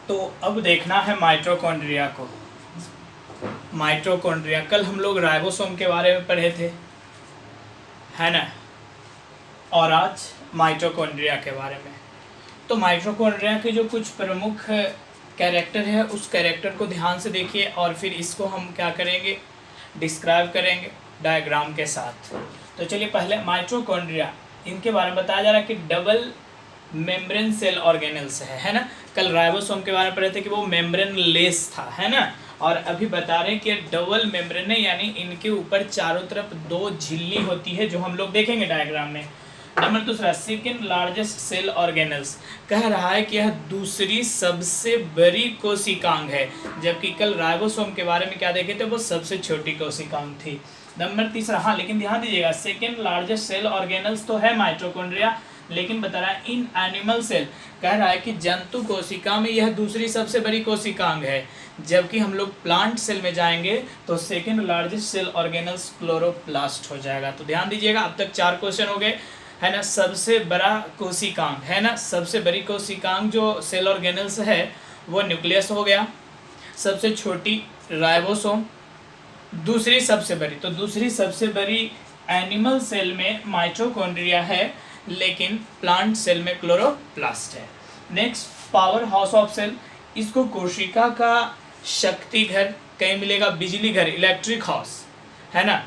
तो अब देखना है माइटोकॉन्ड्रिया को। माइटोकॉन्ड्रिया, कल हम लोग राइबोसोम के बारे में पढ़े थे, है ना, और आज माइटोकॉन्ड्रिया के बारे में। तो माइटोकॉन्ड्रिया के जो कुछ प्रमुख कैरेक्टर है उस कैरेक्टर को ध्यान से देखिए और फिर इसको हम क्या करेंगे, डिस्क्राइब करेंगे डायग्राम के साथ। तो चलिए पहले माइटोकॉन्ड्रिया, इनके बारे में बताया जा रहा है कि डबल मेम्ब्रेन सेल ऑर्गेनल्स है ना। कल राइबोसोम के बारे में पढ़े थे कि वो मेम्ब्रेन लेस था, है ना, और अभी बता रहे हैं कि डबल मेम्ब्रेन है, यानी इनके ऊपर चारों तरफ 2 झिल्ली होती है, जो हम लोग देखेंगे डायग्राम में। नंबर दूसरा, सेकेंड लार्जेस्ट सेल ऑर्गेनल्स, कह रहा है कि यह दूसरी सबसे बड़ी कोशिकांग है, जबकि कल राइबोसोम के बारे में क्या देखे थे, वो सबसे छोटी कोशिकांग थी। नंबर तीसरा, हाँ लेकिन ध्यान दीजिएगा, सेकेंड लार्जेस्ट सेल ऑर्गेनल्स तो है माइटोकॉन्ड्रिया, लेकिन बता रहा है इन एनिमल सेल, कह रहा है कि जंतु कोशिका में यह दूसरी सबसे बड़ी कोशिकांग है, जबकि हम लोग प्लांट सेल में जाएंगे तो second largest cell organelles chloroplast हो जाएगा। तो ध्यान दीजिएगा, अब तक 4 क्वेश्चन हो गए, है ना। सबसे बड़ा कोशिकांग, है ना, सबसे बड़ी कोशिकांग जो सेल ऑर्गेनल्स है वो न्यूक्लियस हो गया, सबसे छोटी राइबोसोम, दूसरी सबसे बड़ी, तो दूसरी सबसे बड़ी एनिमल सेल में माइटोकॉन्ड्रिया है, लेकिन प्लांट सेल में क्लोरोप्लास्ट है। Next, power house of cell, इसको कोशिका का शक्ति घर, कहीं मिलेगा बिजली घर, इलेक्ट्रिक हाउस, है ना,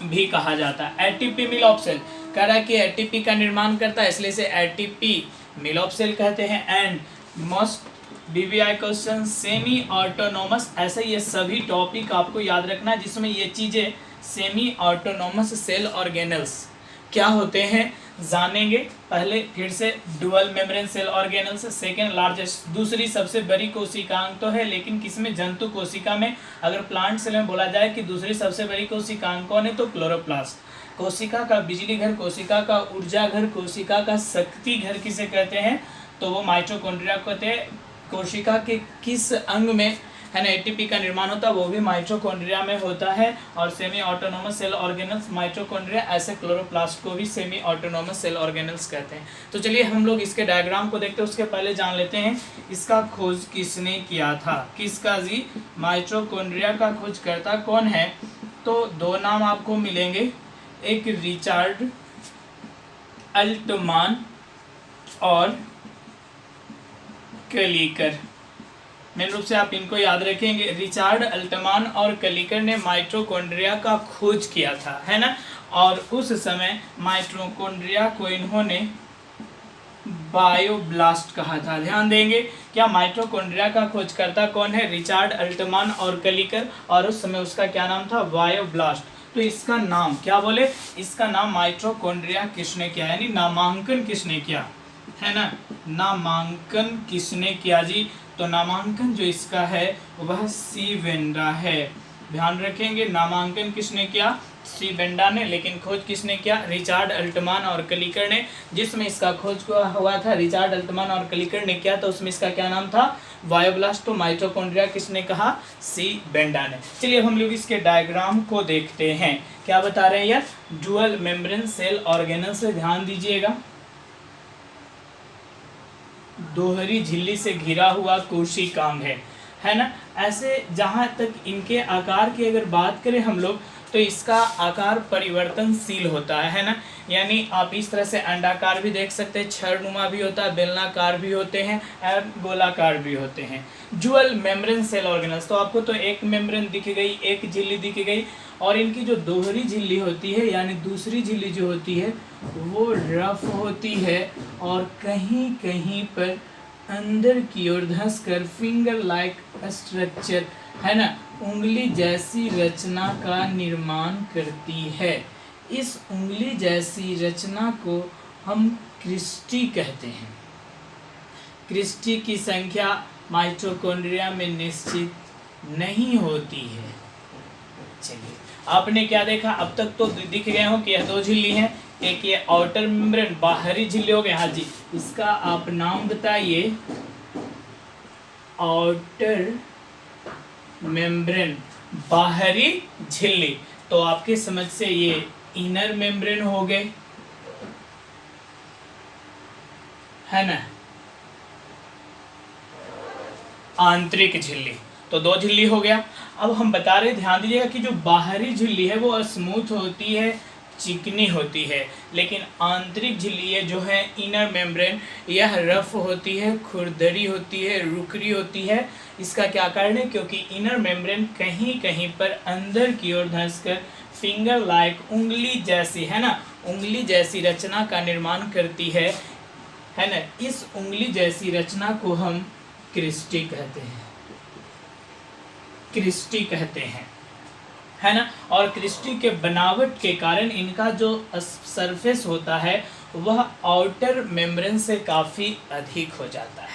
भी कहा जाता है। एटीपी मिल ऑफ सेल, कह रहा है कि एटीपी का निर्माण करता है, इसलिए से एटीपी मिल ऑफ सेल कहते हैं। And most BBI question, semi autonomous, ऐसे ये सभी टॉपिक आपको याद रखना है जिसमें ये चीज़ें सेमी ऑटोनोमस सेल ऑर्गेनल्स क्या होते हैं जानेंगे। पहले फिर से, dual membrane cell organelles, second largest, दूसरी सबसे बड़ी कोशिकांग तो है, लेकिन किसमें, जंतु कोशिका में। अगर प्लांट सेल में बोला जाए कि दूसरी सबसे बड़ी कोशिकांग कौन है, तो क्लोरोप्लास्ट। कोशिका का बिजली घर, कोशिका का ऊर्जा घर, कोशिका का शक्ति घर किसे कहते हैं, तो वो माइटोकॉन्ड्रिया कहते हैं। कोशिका के किस अंग में, है ना, एटीपी का निर्माण होता है, वो भी माइटोकॉन्ड्रिया में होता है। और semi autonomous cell organelles mitochondria, ऐसे क्लोरोप्लास्ट को भी सेमी ऑटोनोमस सेल ऑर्गेनल्स कहते हैं। तो चलिए हम लोग इसके डायग्राम को देखते हैं, उसके पहले जान लेते हैं इसका खोज किसने किया था। किसका जी, माइटोकॉन्ड्रिया का खोजकर्ता कौन है। तो 2 नाम आपको मिलेंगे, एक रिचार्ड अल्टमान और कलीकर। मेन रूप से आप इनको याद रखेंगे, रिचार्ड अल्टमान और कलीकर ने माइटोकॉन्ड्रिया का खोज किया था, है ना, और उस समय माइटोकॉन्ड्रिया को इन्होंने बायोब्लास्ट कहा था। ध्यान देंगे, क्या माइटोकॉन्ड्रिया का खोजकर्ता कौन है, रिचार्ड अल्टमान और कलीकर, और उस समय उसका क्या नाम था, बायोब्लास्ट। तो इसका नाम क्या बोले, इसका नाम माइटोकॉन्ड्रिया किसने किया, यानी नामांकन किसने किया, है ना, नामांकन किसने किया जी। तो नामांकन जो इसका है वह सी वेंडा है। ध्यान रखेंगे, नामांकन किसने किया, सी वेंडा ने, लेकिन खोज किसने किया, रिचार्ड अल्टमान और कलीकर ने। जिसमें इसका खोज हुआ था रिचार्ड अल्टमान और कलीकर ने किया, तो उसमें इसका क्या नाम था, बायोब्लास्ट। तो माइटोकॉन्ड्रिया किसने कहा, सी वेंडा ने। चलिए हम लोग इसके डायग्राम को देखते हैं, क्या बता रहे हैं यार, डुअल मेम्ब्रेन सेल ऑर्गेनल से ध्यान दीजिएगा, दोहरी झिल्ली से घिरा हुआ कोशिकांग है ना। ऐसे जहाँ तक इनके आकार की अगर बात करें हम लोग, तो इसका आकार परिवर्तनशील होता है ना, यानी आप इस तरह से अंडाकार भी देख सकते हैं, छड़नुमा भी होता है, बेलनाकार भी होते हैं और गोलाकार भी होते हैं। डुअल मेम्ब्रेन सेल ऑर्गेनल्स, तो आपको तो एक मेम्ब्रेन दिख गई, एक झिल्ली दिख गई, और इनकी जो दोहरी झिल्ली होती है, यानी दूसरी झिल्ली जो होती है वो रफ होती है, और कहीं कहीं पर अंदर की ओर धंस कर फिंगर लाइक स्ट्रक्चर, है ना, उंगली जैसी रचना का निर्माण करती है। इस उंगली जैसी रचना को हम क्रिस्टी कहते हैं। क्रिस्टी की संख्या माइटोकॉन्ड्रिया में निश्चित नहीं होती है। चलिए, आपने क्या देखा, अब तक तो दिख गए हो कि यह 2 झिल्ली हैं, एक ये आउटर मेम्ब्रेन, बाहरी झिल्ली हो गए। हाँ जी, इसका आप नाम बताइए, आउटर मेम्ब्रेन, बाहरी झिल्ली। तो आपके समझ से ये इनर मेम्ब्रेन हो गए, है ना, आंतरिक झिल्ली। तो 2 झिल्ली हो गया। अब हम बता रहे, ध्यान दीजिएगा कि जो बाहरी झिल्ली है वो स्मूथ होती है, चिकनी होती है, लेकिन आंतरिक झिल्ली जो है इनर मेम्ब्रेन, यह रफ होती है, खुरदरी होती है, रुकरी होती है। इसका क्या कारण है? क्योंकि इनर मेम्ब्रेन कहीं कहीं पर अंदर की ओर धंसकर फिंगर लाइक, उंगली जैसी, है ना, उंगली जैसी रचना का निर्माण करती है ना। इस उंगली जैसी रचना को हम क्रिस्टी कहते हैं, क्रिस्टी कहते हैं, है ना। और क्रिस्टी के बनावट के कारण इनका जो सरफेस होता है वह आउटर मेम्ब्रेन से काफ़ी अधिक हो जाता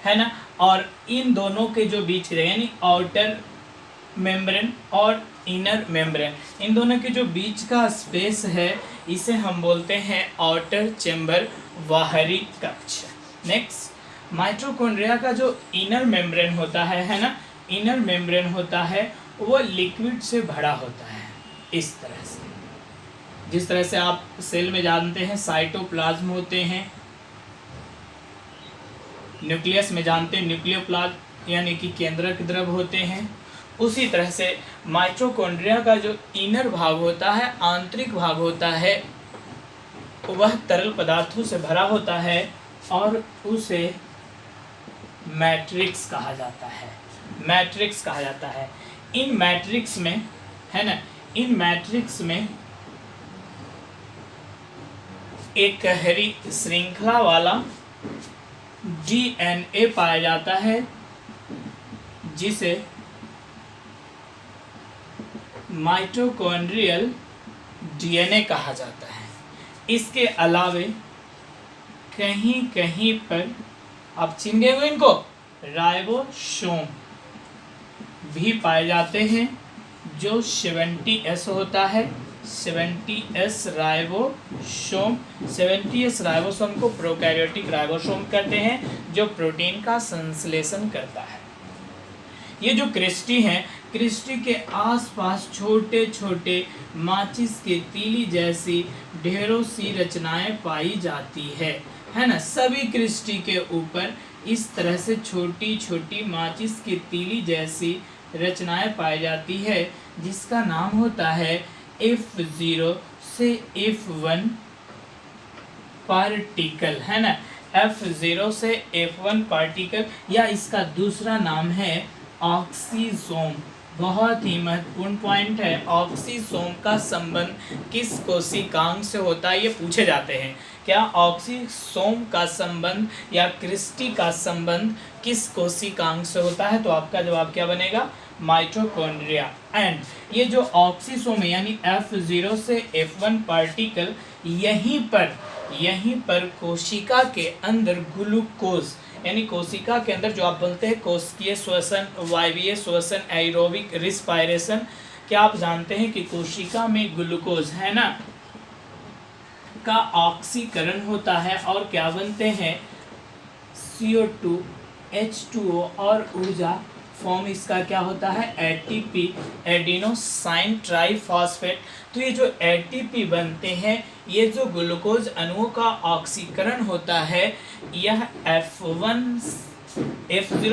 है ना। और इन दोनों के जो बीच यानी आउटर मेम्ब्रेन और इनर मेम्ब्रेन, इन दोनों के जो बीच का स्पेस है इसे हम बोलते हैं आउटर चेम्बर, बाहरी कक्ष। नेक्स्ट, माइटोकॉन्ड्रिया का जो इनर मेम्ब्रेन होता है ना, इनर मेम्ब्रेन होता है वो लिक्विड से भरा होता है, इस तरह से, जिस तरह से आप सेल में जानते हैं साइटोप्लाज्म होते हैं, न्यूक्लियस में जानते हैं न्यूक्लियोप्लाज्म यानी कि केंद्रक द्रव होते हैं। उसी तरह से माइटोकॉन्ड्रिया का जो इनर भाग होता है, आंतरिक भाग होता है, वह तरल पदार्थों से भरा होता है और उसे मैट्रिक्स कहा जाता है, मैट्रिक्स कहा जाता है। इन मैट्रिक्स में, है ना, इन मैट्रिक्स में एक गहरी श्रृंखला वाला डीएनए पाया जाता है जिसे माइटोकॉन्ड्रियल डीएनए कहा जाता है। इसके अलावे कहीं कहीं पर आप चिन गए हो इनको, राइबोसोम भी पाए जाते हैं जो 70S होता है, 70S राइबोसोम। 70S राइबोसोम को प्रोकैरियोटिक राइबोसोम कहते हैं जो प्रोटीन का संश्लेषण करता है। ये जो क्रिस्टी हैं, क्रिस्टी के आसपास छोटे छोटे माचिस के तीली जैसी ढेरों सी रचनाएं पाई जाती है ना। सभी क्रिस्टी के ऊपर इस तरह से छोटी छोटी माचिस की तीली जैसी रचनाएं पाई जाती है जिसका नाम होता है F0 से F1 पार्टिकल, है ना। F0 से F1 पार्टिकल, या इसका दूसरा नाम है ऑक्सीसोम। बहुत ही महत्वपूर्ण पॉइंट है, ऑक्सीसोम का संबंध किस कोशिकांग से होता है, ये पूछे जाते हैं। क्या ऑक्सीसोम का संबंध या क्रिस्टी का संबंध किस कोशिकांग से होता है? तो आपका जवाब क्या बनेगा? माइटोकॉन्ड्रिया। एंड ये जो ऑक्सीसोम है यानी F0 से F1 पार्टिकल, यहीं पर कोशिका के अंदर ग्लूकोज यानी कोशिका के अंदर जो आप बोलते हैं कोशिकीय श्वसन, वायवीय श्वसन, एरोबिक रिस्पायरेशन, क्या आप जानते हैं कि कोशिका में ग्लूकोज, है ना, का ऑक्सीकरण होता है और क्या बनते हैं? CO2, H2O और ऊर्जा फॉर्म इसका क्या होता है? ATP, adenosine triphosphate. तो ये जो ATP बनते हैं, ये जो ग्लूकोज अणुओं का ऑक्सीकरण होता है, यह F0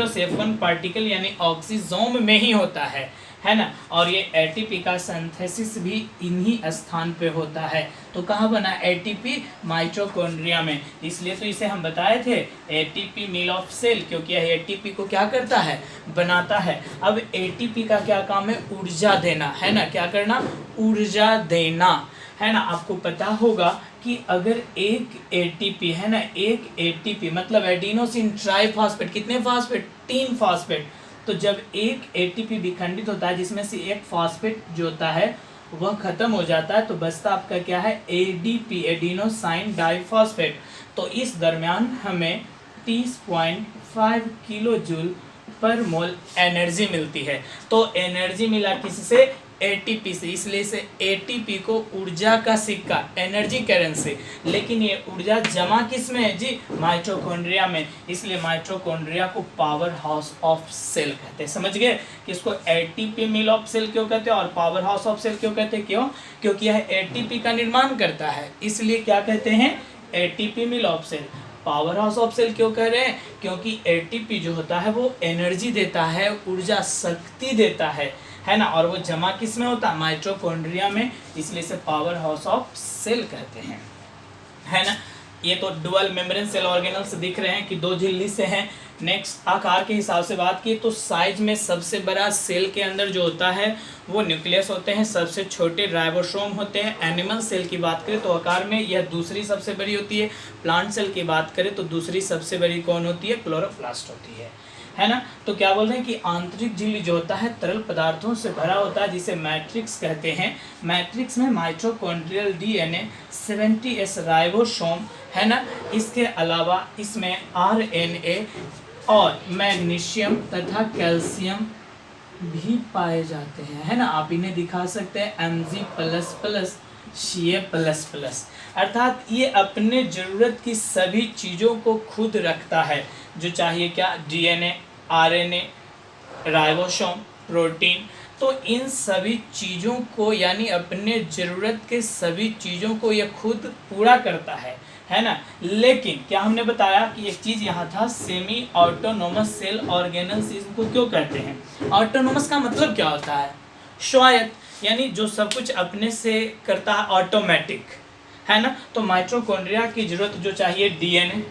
से F1 पार्टिकल यानी ऑक्सीसोम में ही होता है ना। और ये ATP का सिंथेसिस भी इन्हीं स्थान पे होता है। तो कहाँ बना ATP? माइटोकॉन्ड्रिया में। इसलिए तो इसे हम बताए थे ATP मील ऑफ सेल, क्योंकि यह ATP को क्या करता है? बनाता है। अब ATP का क्या काम है? ऊर्जा देना, है ना। क्या करना? ऊर्जा देना, है ना। आपको पता होगा कि अगर एक ATP, है ना, एक ATP मतलब एडिनोसिन ट्राइफॉस्फेट, कितने फॉस्फेट? 3 फॉस्फेट। तो जब एक ATP विखंडित होता है जिसमें से एक फॉस्फेट जो होता है वह खत्म हो जाता है, तो बचता आपका क्या है? ADP, adenosine diphosphate. तो इस दरमियान हमें 30.5 किलो जूल पर मोल एनर्जी मिलती है। तो एनर्जी मिला किससे? ATP से। इसलिए से ATP को ऊर्जा का सिक्का, एनर्जी करेंसी। लेकिन ये ऊर्जा जमा किस में है जी? माइटोकॉन्ड्रिया में। इसलिए माइटोकॉन्ड्रिया को पावर हाउस ऑफ सेल कहते हैं। समझ गए कि इसको ATP मिल ऑफ सेल क्यों कहते हैं और पावर हाउस ऑफ सेल क्यों कहते हैं? क्यों? क्योंकि यह ATP का निर्माण करता है, इसलिए क्या कहते हैं? ATP mill of cell. Power house of cell क्यों कह रहे हैं? क्योंकि एटीपी जो होता है वो एनर्जी देता है, ऊर्जा शक्ति देता है ना, और वो जमा किस में होता है? माइटोकॉन्ड्रिया में, इसलिए इसे पावर हाउस ऑफ सेल कहते हैं, है ना। ये तो डुअल मेम्ब्रेन सेल ऑर्गेनल्स दिख रहे हैं कि दो झिल्ली से हैं। नेक्स्ट आकार के हिसाब से बात की तो साइज में सबसे बड़ा सेल के अंदर जो होता है वो न्यूक्लियस होते हैं, सबसे छोटे राइबोसोम होते हैं। एनिमल सेल की बात करें तो आकार में यह दूसरी सबसे बड़ी होती है। प्लांट सेल की बात करें तो दूसरी सबसे बड़ी कौन होती है? क्लोरोप्लास्ट होती है ना। तो क्या बोल रहे हैं कि आंतरिक झिल्ली जो होता है तरल पदार्थों से भरा होता है, जिसे मैट्रिक्स कहते हैं। मैट्रिक्स में माइटोकॉन्ड्रियल डीएनए, 70S राइबोसोम, है ना। इसके अलावा इसमें आरएनए और मैग्नीशियम तथा कैल्शियम भी पाए जाते हैं, है ना। आप इन्हें दिखा सकते हैं Mg++, Ca++, अर्थात ये अपने ज़रूरत की सभी चीज़ों को खुद रखता है, जो चाहिए क्या? DNA, RNA, ribosome, protein. तो इन सभी चीज़ों को, यानी अपने ज़रूरत के सभी चीज़ों को ये खुद पूरा करता है ना। लेकिन क्या हमने बताया कि एक चीज़ यहाँ था, सेमी ऑटोनोमस सेल ऑर्गेनल्स इसको क्यों कहते हैं? ऑटोनोमस का मतलब क्या होता है? स्वायत्त, यानी जो सब कुछ अपने से करता है, ऑटोमेटिक, है ना। तो माइटोकॉन्ड्रिया की जरूरत जो चाहिए डीएनए,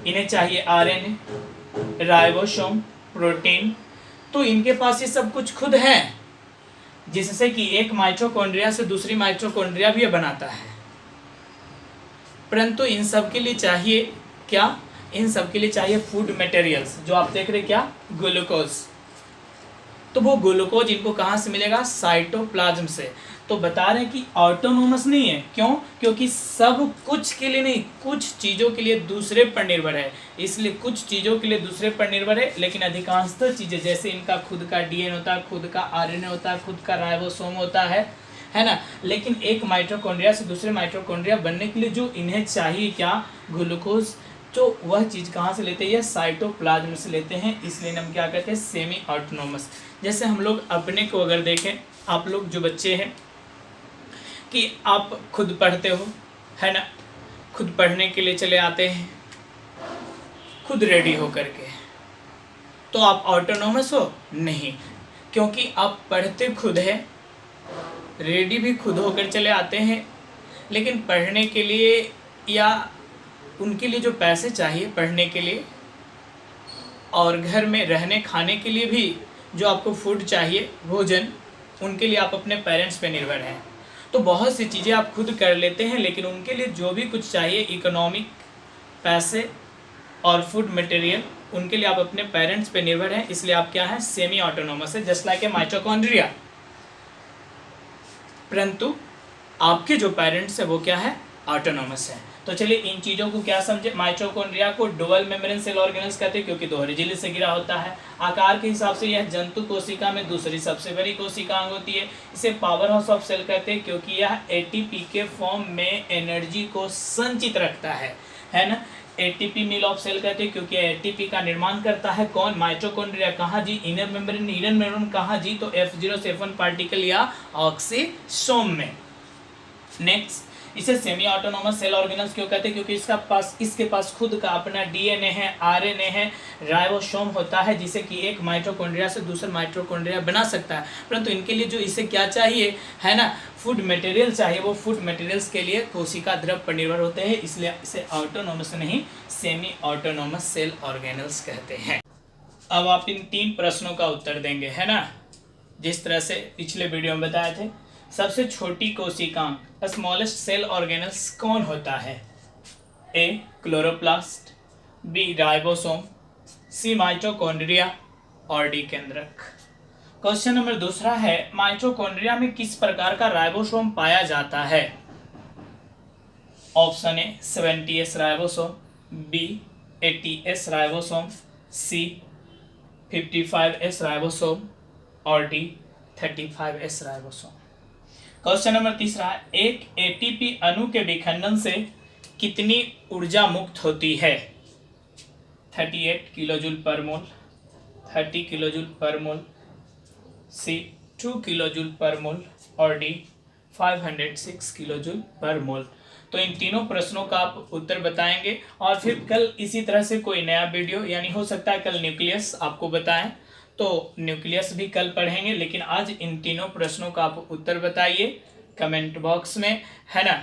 इन्हें चाहिए आरएनए, राइबोसोम, प्रोटीन, तो इनके पास ये सब कुछ खुद है, जिससे कि एक माइटोकॉन्ड्रिया से दूसरी माइटोकॉन्ड्रिया भी बनाता है। परंतु इन सब के लिए चाहिए क्या? इन सब के लिए चाहिए फूड मटेरियल्स, जो आप देख रहे क्या? ग्लूकोज। तो वो ग्लूकोज इनको कहाँ से मिलेगा? साइटोप्लाज्म से। तो बता रहे हैं कि ऑटोनोमस नहीं है। क्यों? क्योंकि सब कुछ के लिए नहीं, कुछ चीज़ों के लिए दूसरे पर निर्भर है, इसलिए कुछ चीज़ों के लिए दूसरे पर निर्भर है। लेकिन अधिकांशतः चीज़ें, जैसे इनका खुद का डीएनए होता है, खुद का आरएनए होता है, खुद का राइबोसोम होता है ना। लेकिन एक माइटोकॉन्ड्रिया से दूसरे माइटोकॉन्ड्रिया बनने के लिए जो इन्हें चाहिए क्या? ग्लूकोज। तो वह चीज़ कहाँ से लेते हैं? यह साइटोप्लाज्म से लेते हैं, इसलिए हम क्या कहते हैं? Semi autonomous. जैसे हम लोग अपने को अगर देखें, आप लोग जो बच्चे हैं कि आप खुद पढ़ते हो, है ना, खुद पढ़ने के लिए चले आते हैं, खुद रेडी हो करके, तो आप ऑटोनोमस हो? नहीं, क्योंकि आप पढ़ते खुद हैं, रेडी भी खुद होकर चले आते हैं, लेकिन पढ़ने के लिए या उनके लिए जो पैसे चाहिए पढ़ने के लिए और घर में रहने खाने के लिए भी जो आपको फूड चाहिए, भोजन, उनके लिए आप अपने पेरेंट्स पे निर्भर हैं। तो बहुत सी चीज़ें आप खुद कर लेते हैं, लेकिन उनके लिए जो भी कुछ चाहिए, इकोनॉमिक, पैसे और फूड मटेरियल, उनके लिए आप अपने पेरेंट्स पे निर्भर हैं, इसलिए आप क्या हैं? सेमी ऑटोनोमस है, जस्ट लाइक ए माइटोकॉन्ड्रिया। परंतु आपके जो पेरेंट्स है वो क्या है? ऑटोनोमस है। तो चलिए इन चीज़ों को क्या समझे। माइटोकॉन्ड्रिया को डुअल मेम्ब्रेन सेल ऑर्गेनल्स कहते हैं, क्योंकि दोहरी झिल्ली से घिरा होता है। आकार के हिसाब से यह जंतु कोशिका में दूसरी सबसे बड़ी कोशिकांग होती है। इसे पावर हाउस ऑफ सेल कहते हैं, क्योंकि यह एटीपी के फॉर्म में एनर्जी को संचित रखता है ना। एटीपी मिल ऑफ सेल कहते हैं, क्योंकि एटीपी का निर्माण करता है कौन? माइटोकॉन्ड्रिया। कहाँ जी? इनर मेम्ब्रेन कहाँ जी? तो F0 से F1 पार्टिकल या ऑक्सीसोम में। नेक्स्ट, इसे सेमी ऑटोनोमस सेल ऑर्गेनल्स क्यों कहते हैं? क्योंकि इसके पास खुद का अपना डीएनए है, आरएनए है, राइबोसोम होता है, जिसे कि एक माइटोकॉन्ड्रिया से दूसरा माइटोकॉन्ड्रिया बना सकता है। परंतु इनके लिए जो इसे क्या चाहिए, है ना, फूड मटेरियल चाहिए, वो फूड मटेरियल्स के लिए कोशिका द्रव पर निर्भर होते हैं, इसलिए इसे ऑटोनोमस नहीं, सेमी ऑटोनोमस सेल ऑर्गेनल्स कहते हैं। अब आप इन 3 प्रश्नों का उत्तर देंगे, है ना, जिस तरह से पिछले वीडियो में बताए थे। सबसे छोटी कोशिकांग, स्मॉलेस्ट सेल ऑर्गेनल्स कौन होता है? ए क्लोरोप्लास्ट, बी राइबोसोम, सी माइटोकॉन्ड्रिया और डी केंद्रक। क्वेश्चन नंबर दूसरा है, माइटोकॉन्ड्रिया में किस प्रकार का राइबोसोम पाया जाता है? Option A 70S ribosome, B 80S ribosome, C 55S ribosome और D 35S ribosome. Question number तीसरा है, एक एटीपी अणु के विखंडन से कितनी ऊर्जा मुक्त होती है? 38 किलोजूल पर मोल, 30 किलोजूल पर मोल, सी 2 किलोजूल पर मोल और डी 506 किलोजूल पर मोल। तो इन तीनों प्रश्नों का आप उत्तर बताएंगे और फिर कल इसी तरह से कोई नया वीडियो, यानी हो सकता है कल न्यूक्लियस आपको बताएं तो न्यूक्लियस भी कल पढ़ेंगे, लेकिन आज इन तीनों प्रश्नों का आप उत्तर बताइए कमेंट बॉक्स में, है ना।